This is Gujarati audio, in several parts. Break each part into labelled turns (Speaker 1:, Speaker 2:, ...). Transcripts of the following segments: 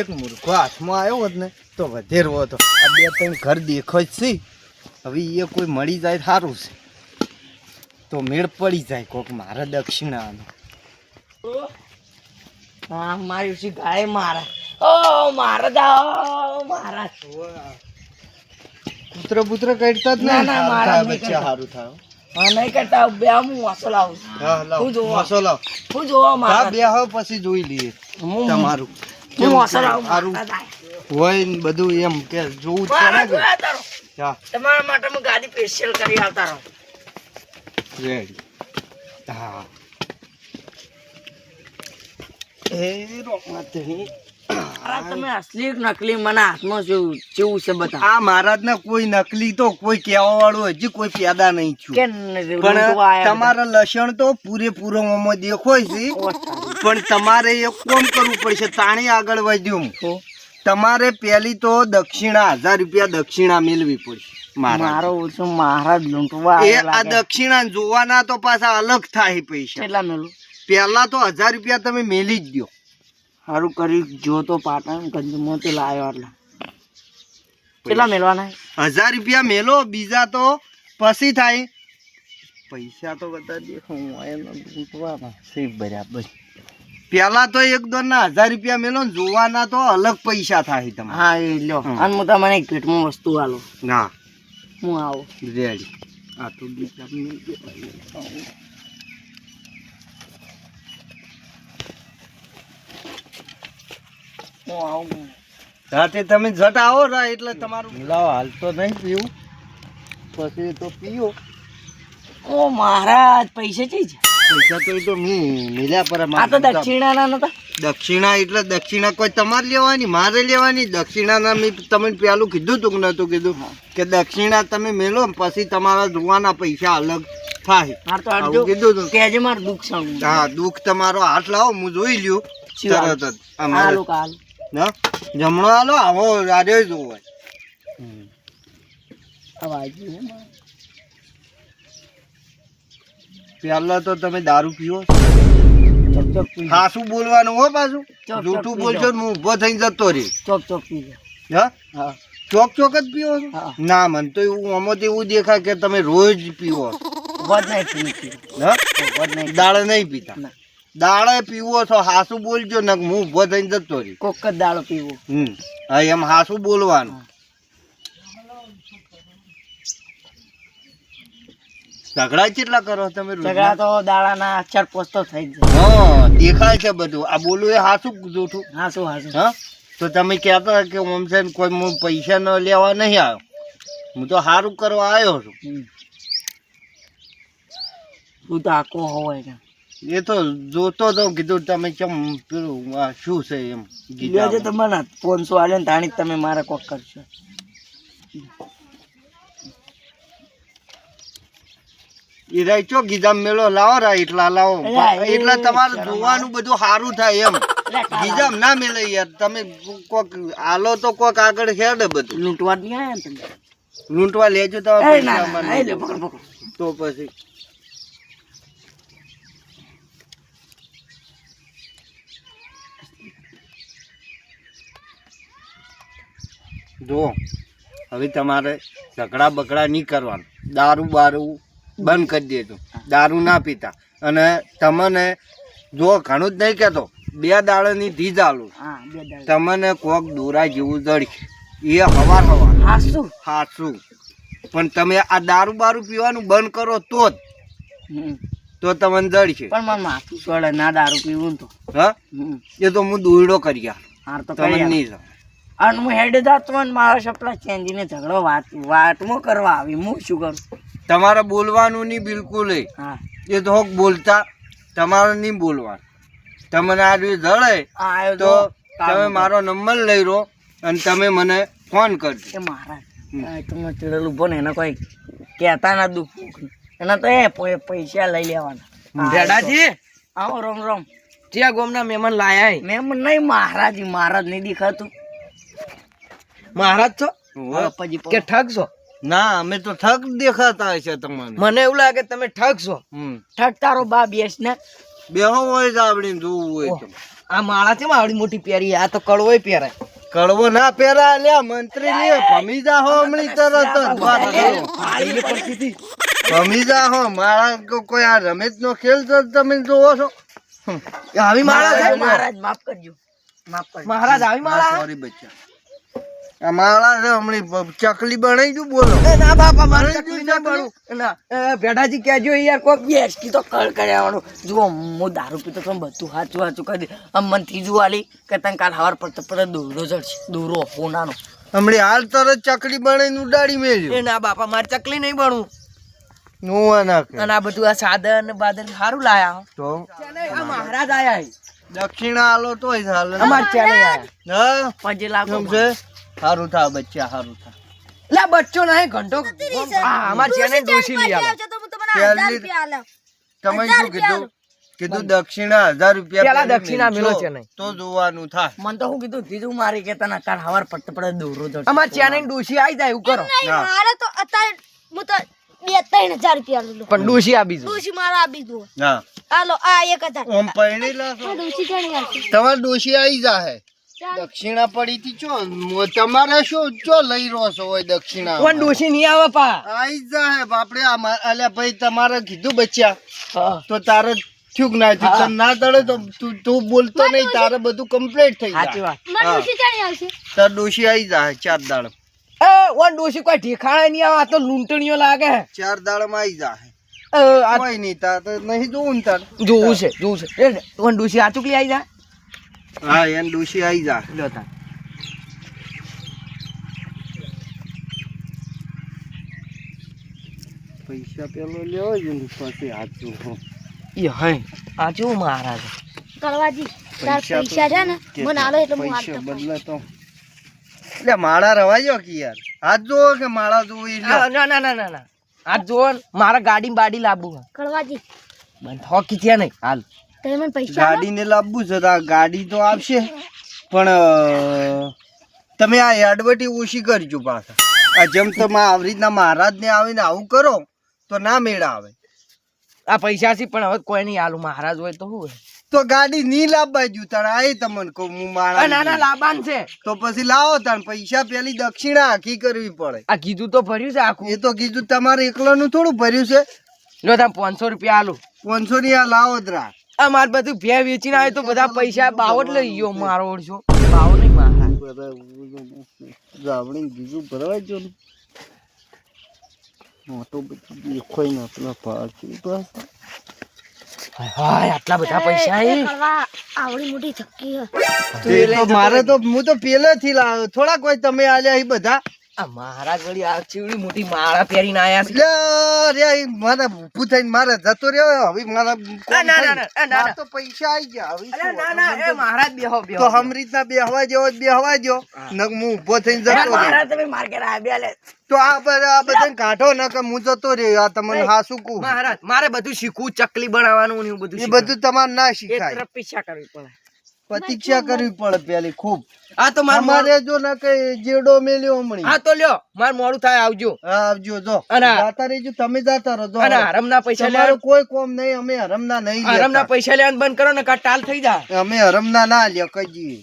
Speaker 1: એક મૂર્ખો હાથમાં આવ્યો હોત ને તો વધેરવો હતો. આ બે ત્રણ ઘર દેખો જ છે. હવે એ કોઈ મળી જાય સારું છે તો મેળ પડી જાય કોક મારા દક્ષિણાનો.
Speaker 2: હા મારી છે ગાય મારા. ઓ મારા દા મારા
Speaker 1: પુત્ર પુત્ર કરતા જ
Speaker 2: ના, ના, મારા નહીં
Speaker 1: બચ્ચા સારું થાય.
Speaker 2: હા નહીં કરતા બે હું વાસો લાવું છું.
Speaker 1: હા લાવ
Speaker 2: હું જોવા.
Speaker 1: મસો લાવ.
Speaker 2: હું જોવા
Speaker 1: હા
Speaker 2: મારા
Speaker 1: બે હવે પછી જોઈ લઈએ
Speaker 2: હું-
Speaker 1: તમારું
Speaker 2: હું વાસો લાવું
Speaker 1: સારું
Speaker 2: મારા દા.
Speaker 1: હોય ને બધું એમ કે જોવું જ
Speaker 2: મારા
Speaker 1: પડે
Speaker 2: જોયા તારો.
Speaker 1: કે હા
Speaker 2: તમારા માટે હું ગાડી સ્પેશિયલ કરી આવતા રહું.
Speaker 1: રેડી. હા એ રોકમાંથી
Speaker 2: અરે તમે અસલી કે નકલી મને હાથમાં જેવું છે બતા.
Speaker 1: આ મહારાજના કોઈ નકલી તો કોઈ કહેવા વાળું હજી કોઈ પેદા નહીં છું.
Speaker 2: કે
Speaker 1: પણ તમારા લક્ષણ તો પૂરેપૂરો મોમાં દેખાય છે. પણ તમારે એક કામ કરવું પડશે તાણી આગળ વધ્યું. તમારે પેલી તો દક્ષિણા 1000 રૂપિયા દક્ષિણા મેળવી પડશે.
Speaker 2: મારો ઓછો મહારાજ લૂંટવા
Speaker 1: એ આ દક્ષિણા જોવાના તો પાછા અલગ થાય પૈસા.
Speaker 2: કેટલા મેલું
Speaker 1: પેલા તો 1000 રૂપિયા તમે મેલી જ દો.
Speaker 2: સારું કરી જો તો પાટણ ગંજમાં તે લાવ્યો એટલે કેટલા મેળવાના
Speaker 1: 1000 રૂપિયા મેલો બીજા તો પછી થાય. પૈસા તો બધા દેખો બરાબર. પેલા તો એક દોર ના 1000 રૂપિયા મેલો ને જોવાના તો અલગ પૈસા થાય તમારે.
Speaker 2: હા એ લ્યો અને હું તમને એક પેટમાં વસ્તુ આલો.
Speaker 1: ના
Speaker 2: હું આવું
Speaker 1: રેડી. આ તો
Speaker 2: હું આવું
Speaker 1: રાતે તમે જટ આવો રા એટલે તમારું લાવો. હાલ તો નહીં પીવું પછી તો પીવો.
Speaker 2: ઓ મહારાજ પૈસા છે જ
Speaker 1: પૈસા તો એ તો મેં મેલ્યા પર
Speaker 2: આ તો દક્ષિણાના નતા.
Speaker 1: દક્ષિણા એટલે દક્ષિણા કોઈ તમારે લેવાની મારે લેવાની. દક્ષિણાના મેં તમે પેલું કીધું તું કે નતું કીધું કે દક્ષિણા તમે મેલો પછી તમારા જોવાના પૈસા અલગ થાય.
Speaker 2: માર તો
Speaker 1: આવું
Speaker 2: અડધું
Speaker 1: કીધું તું.
Speaker 2: કેજે માર દુઃખ સણ.
Speaker 1: હા દુઃખ તમારો હાથ લાવો હું જોઈ લ્યું તરત જ. અમારે
Speaker 2: હાલો કાલ
Speaker 1: ના જમણો હાલો આવો રાડે જોવાય.
Speaker 2: અવાજી
Speaker 1: પેલા તો તમે દારૂ પીવો
Speaker 2: ચોક ચોક પી
Speaker 1: ખાસું બોલવાનું હો પાછું.
Speaker 2: ચોક
Speaker 1: જૂઠું
Speaker 2: પી
Speaker 1: બોલશો ને હું ઊભો થઈને જતો રહી.
Speaker 2: ચોક ચોક પી
Speaker 1: હા
Speaker 2: હા
Speaker 1: ચોક ચોક જ પીવો છો?
Speaker 2: હા.
Speaker 1: ના મને તો એવું આમાંથી એવું દેખાય કે તમે રોજ પીવો છો.
Speaker 2: વધ નહીં પી
Speaker 1: હા
Speaker 2: વધ નહીં
Speaker 1: દાળ નહીં પીતા.
Speaker 2: ના.
Speaker 1: દાળે પીવો છો હાસું બોલજો ને હું ઊભો થઈને જતો રહી.
Speaker 2: કોક જ દાડો પીવો.
Speaker 1: હા એમ હાસું બોલવાનું. ઝઘડા કેટલા કરો તમે રોજના?
Speaker 2: ઝઘડા તો દાડાના 4-5 તો થઈ જ જાય.
Speaker 1: હા દેખાય છે બધું. આ બોલું એ હાસું જૂઠું.
Speaker 2: હાસું હાસું
Speaker 1: હા તો તમે કહેતા કે ઓમ છે ને કોઈ હું પૈસા ન લેવા નહીં આવ્યો. હું તો સારું કરવા આવ્યો છું.
Speaker 2: તું તો આખો હોય ને
Speaker 1: એ તો જોતો તો કીધું તમે કેમ પેલું આ શું છે એમ
Speaker 2: બીજો તમને 500 આલે ને તાણી તમે મારા કોક કરશો.
Speaker 1: એ રાઈ ચો ગીજામ મેળો લાવો રા એટલા લાવો.
Speaker 2: અલ્યા, એ
Speaker 1: એટલા તમારું
Speaker 2: શરમ
Speaker 1: જોવાનું બધું સારું થાય એમ. ગીજામ ના મેળે યાર. તમે કોક આલો તો કોક આગળ હેડે બધું.
Speaker 2: લૂંટવા જ નહીં આયા ને તમે.
Speaker 1: લૂંટવા લેજો તો
Speaker 2: એ ના,
Speaker 1: પૈસા
Speaker 2: ના,
Speaker 1: અમારે
Speaker 2: એ લે, પકડ, પકડ.
Speaker 1: તો પછી જો હવે તમારે ઝઘડા બકડા નહીં કરવાનું. દારૂ બારૂ બંધ કરી દેજો. દારૂ ના પીતા. અને તમને જો ઘણું જ નહીં કહેતો 2 દાડાની ધીજ આલું.
Speaker 2: હા 2 દાડા
Speaker 1: તમને કોક દોરા જેવું જડશે એ હવાર
Speaker 2: હાસું.
Speaker 1: હાચું. પણ તમે આ દારૂ બારૂ પીવાનું બંધ કરો તો જ તો તમને જડશે.
Speaker 2: પણ મારું માથું સોડે ના દારૂ પીવું ને તો.
Speaker 1: હા એ તો હું દોરડો કરી
Speaker 2: હાર તો
Speaker 1: તમને
Speaker 2: કરી
Speaker 1: નહીં જાવ.
Speaker 2: અને હું હેડ જાતો ને મારા સપલા ચેન્જીને ઝઘડો વાતમાં કરવા આવી હું શું કરું.
Speaker 1: તમારે બોલવાનું નહીં બિલકુલ.
Speaker 2: હા
Speaker 1: એ તો હોક બોલતા તમારે નહીં બોલવાનું. તમને આ રીતે જડે
Speaker 2: આવ્યો
Speaker 1: તો તમે મારો નંબર લઈ લો અને તમે મને ફોન કરજો.
Speaker 2: એ મારા તમે ચડેલું ઉભો ને એને કોઈ કહેતા ના દુઃખ એના તો એ પૈસા લઈ લેવાના.
Speaker 3: ડેડાજી
Speaker 2: આવો રોમ રોમ.
Speaker 3: ત્યાં ગોમના મહેમાન લાયા
Speaker 2: મેમ નહીં મહારાજી મહારાજ નહીં દેખાતું.
Speaker 3: મહારાજ છો
Speaker 2: પછી
Speaker 3: કે ઠગ છો?
Speaker 1: ના અમે તો ઠગ દેખાતા છે તમને.
Speaker 3: મને એવું લાગે તમે ઠગ છો.
Speaker 2: ઠગ તારો બા બેસ ને
Speaker 1: બેહો હોય જ આપણે જોવું હોય તો.
Speaker 3: આ માળા છે આવડી મોટી પહેરી આ તો કડવોય પહેરાય.
Speaker 1: કડવો ના પહેરા લ્યા મંત્રી ને ભમી જા હો હમણી તરત જ વાત કરો. ભમી જા હો મારા કોઈ આ રમેશ નો ખેલ તો તમે જોવો છો.
Speaker 3: આવી માળા છે
Speaker 2: મહારાજ માફ કરજો, માફ કરજો.
Speaker 3: મહારાજ આવી માળા.
Speaker 1: સોરી બચ્ચા, આ માળા છે હમણી ચકલી બનાવી દઉં બોલો.
Speaker 3: એ ના બાપા મારે ચકલી ના બનવું. ના ભેડાજી કહેજો યાર કોક
Speaker 2: બેસકી તો કળ કર્યાવાનું. જુઓ હું દારૂ પીતો તો બધું હાચું હાચું કરી દે. આમ મને ત્રીજું વાલી કે તને કાલ હવાર પડતા દોરો જડશે, દોરો ફોનાનો.
Speaker 1: હમણી હાલ તરત ચકલી બનાવીને ઉડાડી મેલ્યો.
Speaker 3: એ ના બાપા મારે ચકલી નહીં બનવું.
Speaker 1: નોવા નાખે
Speaker 3: અને આ બધું આ સાધન બાદન સારું લાયા હો.
Speaker 1: તો
Speaker 3: આ મહારાજ આયા હે.
Speaker 1: દક્ષિણા આલો તોય ચાલે.
Speaker 3: અમાર ચેલે આયા.
Speaker 1: હા
Speaker 2: 5 લાખ
Speaker 1: કેમ છે? સારું થા બચ્ચા, સારું થા.
Speaker 3: લે બચ્ચો નહીં ઘંટો. હા અમાર ચેલે ડોશી લઈ આવો.
Speaker 1: પહેલી તમે શું કીધું? કીધું દક્ષિણા 1000 રૂપિયા
Speaker 3: પેલા
Speaker 1: પહેલી
Speaker 3: દક્ષિણા
Speaker 1: મેલજો,
Speaker 3: મેલો છે નહીં.
Speaker 1: તો જોવાનું થાય.
Speaker 2: મને તો હું કીધું ત્રીજું મારી કે તને કાલ હવાર પડતા દોરો જડશે.
Speaker 3: અમાર ચેલે ડોશી આવી જાય એવું કરો.
Speaker 1: ના.
Speaker 4: મારે તો અત્યારે હું તો 2-3 હજાર રૂપિયા લઉં.
Speaker 3: પણ ડોશી આપી દો.
Speaker 4: ડોશી મારા આપી દો.
Speaker 1: ના
Speaker 4: હાલો આ 1000.
Speaker 1: ઓમ પરણેલા છો?
Speaker 4: આ ડોશી જાણી આવશે.
Speaker 1: તમારે ડોશી આવી જાહે. દક્ષિણા પડી તી ચો તમારે શું ચો લઈ રહ્યો છો હોય દક્ષિણા?
Speaker 3: પણ ડોશી નહીં આવે પા.
Speaker 1: આવી જાહે બાપડે. અલ્યા ભાઈ તમારે કીધું બચ્ચા
Speaker 3: હા.
Speaker 1: તો તારે થયું ના થયું. તને ના તળે તો તું બોલતો નહીં, તારે બધું કમ્પ્લીટ થઈ
Speaker 2: સાચી
Speaker 1: જાય.
Speaker 2: વાત.
Speaker 4: મારી ડોશી જાણી આવશે.
Speaker 1: તાર ડોશી આવી જાહે 4 દાડ.
Speaker 3: એ ઓન ડોશી કોઈ ઠેકાણે નહીં આવે. આ તો લૂંટણીઓ લાગે.
Speaker 1: 4 દાડમાં આવી જાહે.
Speaker 3: આ
Speaker 1: કોઈ નહીં તાર તો નહીં જોવું ને તાર.
Speaker 3: જોવું છે જોવું છે. એ ઓન ડોશી આ ચૂકલી આવી જાય.
Speaker 1: હા એને ડોશી આવી જાહે.
Speaker 3: લ્યો તાર.
Speaker 1: પૈસા પેલો લેવો જ ને પછી હાથ જોવો.
Speaker 3: એ હે આ જો મહારાજ.
Speaker 4: કરવાજી તાર પૈસા છે ને મને આલો એટલે હું
Speaker 1: પૈસા
Speaker 4: આપતો.
Speaker 1: બદલે તો એટલે માળા રવાજો કે યાર. હાથ જોવો કે માળા જોવો એ લ્યો.
Speaker 3: ના ના ના ના ના આ જો મારા ગાડી બાડી લાવવું.
Speaker 4: કરવાજી
Speaker 3: બંધ હોકી છે નહીં હાલ.
Speaker 4: તમે મને પૈસા આલો.
Speaker 1: ગાડીને લાવવું છે તો આ ગાડી તો આવશે પણ તમે આ એડવર્ટી ઓછી કરજો પાછા. આ જેમ તમે આવી રીતના મહારાજને આવીને આવું કરો તો ના મેળ આવે.
Speaker 3: આ પૈસા છે પણ હવે કોઈ નહીં હાલું. મહારાજ હોય તો શું હોય.
Speaker 1: તો ગાડી નહીં લાવવા જો તારે આ તમને કહું હું
Speaker 3: આ ના ના
Speaker 1: મારા
Speaker 3: લાબાન છે.
Speaker 1: તો પછી લાવો તાર પૈસા પેલી દક્ષિણા આખી કરવી પડે.
Speaker 3: આ કીધું તો ભર્યું છે આખું.
Speaker 1: એ તો કીધું તમારે એકલાનું થોડું ભર્યું છે.
Speaker 3: જો તમે 500 રૂપિયા હાલું.
Speaker 1: 500 ની આ લાવો જ રાખ.
Speaker 3: આ માર બધું ભે વેચીને આવે તો બધા પૈસા બાવટ લઈ ગયો મારો ઓળશો. બાવ નહીં મહારાજ.
Speaker 1: જાવણી બીજું ભરવા જો ને મોટો બધું દેખાય ને પેલા પાછી પાછા.
Speaker 3: હાય આટલા બધા પૈસા
Speaker 4: એ
Speaker 3: એ.
Speaker 4: કરવા આવડી મોટી થકી હે.
Speaker 1: તે તો મારે તો હું તો પેલેથી લાવ્યો. થોડા કોઈ તમે આલ્યા એ બધા.
Speaker 3: આ મહારાજ વળી આ ચીવડી મોટી માળા પહેરીને આયા છે.
Speaker 1: લે રે મારા ઊભું થઈને મારે જતો રહ્યો. હવે મારા
Speaker 3: ના, ના, ના, ના, ના.
Speaker 1: મારે તો પૈસા આવી ગયા. હવે
Speaker 3: અરે
Speaker 1: શું
Speaker 3: ના ના એ મહારાજ બેહો બેહો.
Speaker 1: તો હમ રીતના બેહવા જેવો જ બેહવા જો નક હું ઊભો થઈને જતો રહ્યો.
Speaker 2: મહારાજ તમે માર્કેટ આવ્યા લે.
Speaker 1: તો આ બધા કાઢો ન કે હું જતો રહ્યો. આ તમને હા શું કહું?
Speaker 3: મહારાજ મારે બધું શીખવું ચકલી બનાવવાનું ને એવું બધું
Speaker 1: એ
Speaker 3: શીખવું.
Speaker 1: બધું તમારે ના
Speaker 2: એક
Speaker 1: શીખાય.
Speaker 2: તરફ પીછા કરવી પડે.
Speaker 1: પ્રતીક્ષા કરવી પડે પેલી ખૂબ.
Speaker 3: આ તો મારે
Speaker 1: અમારે જો ના કઈ જેડો મેલ્યો હમણી.
Speaker 3: હા તો લ્યો માર મોડું થાય આવજો.
Speaker 1: હા આવજો જો.
Speaker 3: અને
Speaker 1: જાતા રહેજો તમે જાતા રહો. જો
Speaker 3: અને હરમના પૈસા
Speaker 1: તમારું
Speaker 3: લેવા.
Speaker 1: કોઈ કોમ નહીં. અમે હરમના નહીં
Speaker 3: હરમના
Speaker 1: લેતા.
Speaker 3: પૈસા લેવાનું બંધ કરો ને કા ટાલ થઈ જાય.
Speaker 1: અમે હરમના ના લ્યો કઈ.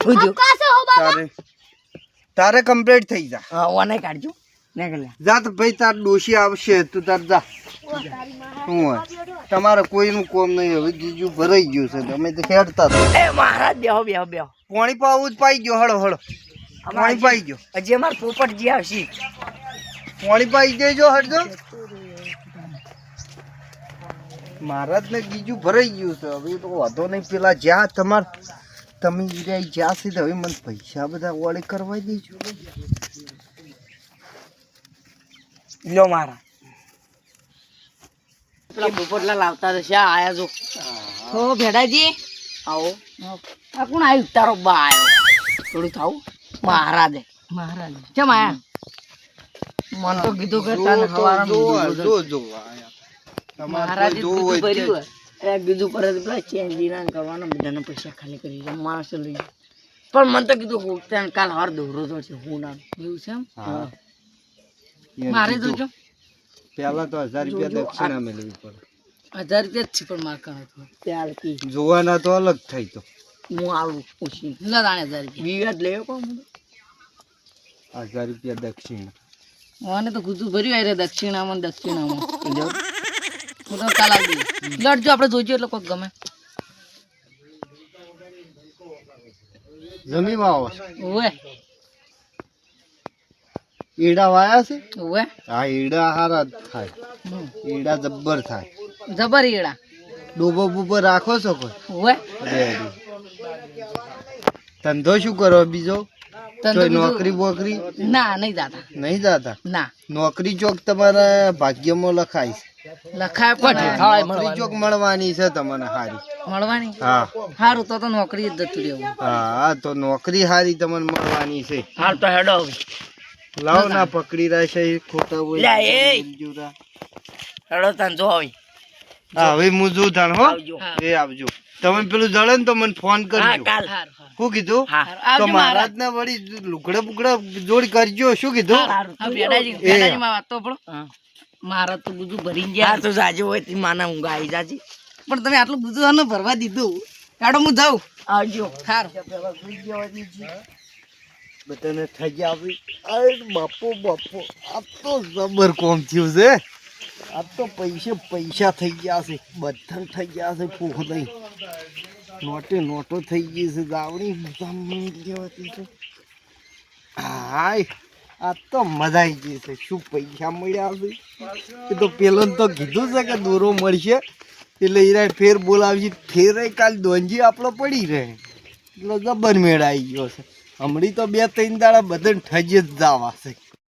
Speaker 2: પૂછ્યું
Speaker 4: કાસે હો બાબા.
Speaker 1: તારે તારે કમ્પ્લીટ થઈ જા.
Speaker 2: હા ઓને કાઢજો ને કે લે.
Speaker 1: જા તો ભાઈ તાર ડોશી આવશે તું તાર જા. શું હોય તમારે કોઈનું કોમ નહીં. હવે બીજું ભરાઈ ગયું છે તમે તો ખેડતા તો.
Speaker 2: એ મહારાજ બેહો બેહો બેહો.
Speaker 1: પાણી પાવું જ પાઈ ગયો. હળો હળો પાણી પાઈ ગયો.
Speaker 2: હજી અમાર પોપટજી આવશે.
Speaker 1: પાણી પાઈ દેજો હટજો. મહારાજ ને બીજું ભરાઈ ગયું છે. હવે તો વાંધો નહીં. પેલા જ્યાં તમાર તમે જ્યાં છે હવે મને પૈસા બધા ઓળે કરવા દેજો.
Speaker 2: લ્યો મારા પેલા પોપટલા લાવતા હશે. આ આયા જો. હો ભેડાજી આવો. આ કોણ આવ્યું? તારો બા આવ્યો. થોડું થાવું મહારાજે. મહારાજ કેમ આયા? મન તો કીધું કે તને હવારમાં
Speaker 1: જો જો તમારે
Speaker 2: મહારાજે
Speaker 1: જોવું હોય
Speaker 2: કીધું
Speaker 1: તે.
Speaker 2: ભર્યું હોય. કીધું પર પેલા ચેન્જી ના કરવાના બધાના પૈસા ખાલી કરી દે. માણસો લઈ જાય. પણ મને તો કીધું હું તને કાલ હવાર દોરો તો છે. હું ના એવું છે એમ.
Speaker 1: હા.
Speaker 2: મારે તો જો
Speaker 1: પેલા તો 1000 રૂપિયા દક્ષિણા મેળવી પડે.
Speaker 2: 1000 રૂપિયા જ છે પણ માર કાંઈ તો. ત્યાર કી.
Speaker 1: જોવાના તો અલગ થઈ તો
Speaker 2: હું આવું પૂછી. લે તાણે 1000 રૂપિયા. વિવાદ લેવો કોણ?
Speaker 1: 1000 રૂપિયા દક્ષિણા.
Speaker 2: મને તો કૂતું ભર્યું આય રે દક્ષિણામાં ને દક્ષિણામાં. હું તો કાલ આવી દઈશ. લડજો આપણે જોઈજો એટલે કોઈક ગમે.
Speaker 1: જમીમાં આવો છો?
Speaker 2: ઓવે
Speaker 1: ઈડા વાયા છે?
Speaker 2: ઓવે
Speaker 1: હા, ઈડા હારા જ થાય. ઈડા જબ્બર થાય.
Speaker 2: જબર ઈડા.
Speaker 1: ડોબો બોબો રાખો છો કોઈ?
Speaker 2: ઓવે
Speaker 1: રેડી. ધંધો શું કરો બીજો? કોઈ નોકરી બોકરી?
Speaker 2: ના નહીં દાદા.
Speaker 1: નહીં જાતા?
Speaker 2: ના
Speaker 1: નોકરી ચોક તમારા ભાગ્યમાં લખાય છે.
Speaker 2: લખાય પણ
Speaker 1: નોકરી ચોક મળવાની છે તમને હારી.
Speaker 2: મળવાની.
Speaker 1: હા
Speaker 2: સારું તો નોકરી જ જતું રહેવું.
Speaker 1: હા, તો નોકરી હારી તમને મળવાની છે.
Speaker 2: હાલ તો હેડો હવે.
Speaker 1: લાવ ના પકડી રહેશે એ ખોટા હોય.
Speaker 2: લે એ હેડો તને જો હવે.
Speaker 1: હા, હવે હું જો તાણ હો.
Speaker 2: આવજો.
Speaker 1: એ આવજો. તમે પેલું જળે ને તો મને ફોન કરજો.
Speaker 2: કાલ.
Speaker 1: શું કીધું? તો
Speaker 2: આવજો
Speaker 1: મહારાજ ને વળી લુગડા બુગડા જોડ કરજો. શું કીધું?
Speaker 2: બેડાજી માં વાત તો પડો. મારા તો બધું ભરી ગયા. તો જાજો હોય તે માના ઊંઘ આવી જાજી. પણ તમે આટલું બધું આને ભરવા દીધું. કાઢો હું જાઉં. આવજો. સારું.
Speaker 1: બધાને થઈ ગયા આવી. અરે બાપો બાપો, આ તો જબર કોમ થયું છે. આ તો પૈસા થઈ ગયા છે. બધાને થઈ ગયા છે. ફૂખ નહીં. નોટો થઈ ગઈ છે. જાવણી હાય, આ તો મજા આવી ગઈ છે. શું પૈસા મળ્યા છે? એ તો પેલો તો કીધું છે કે દોરો મળશે એટલે ઈરા ફેર બોલાવશે. ફેર કાલ દોંજી આપણો પડી રહે એટલે જબર મેળ આવી ગયો છે. હમણાં તો 2-3 દાડા બધાને ઠજી જ જવા છે.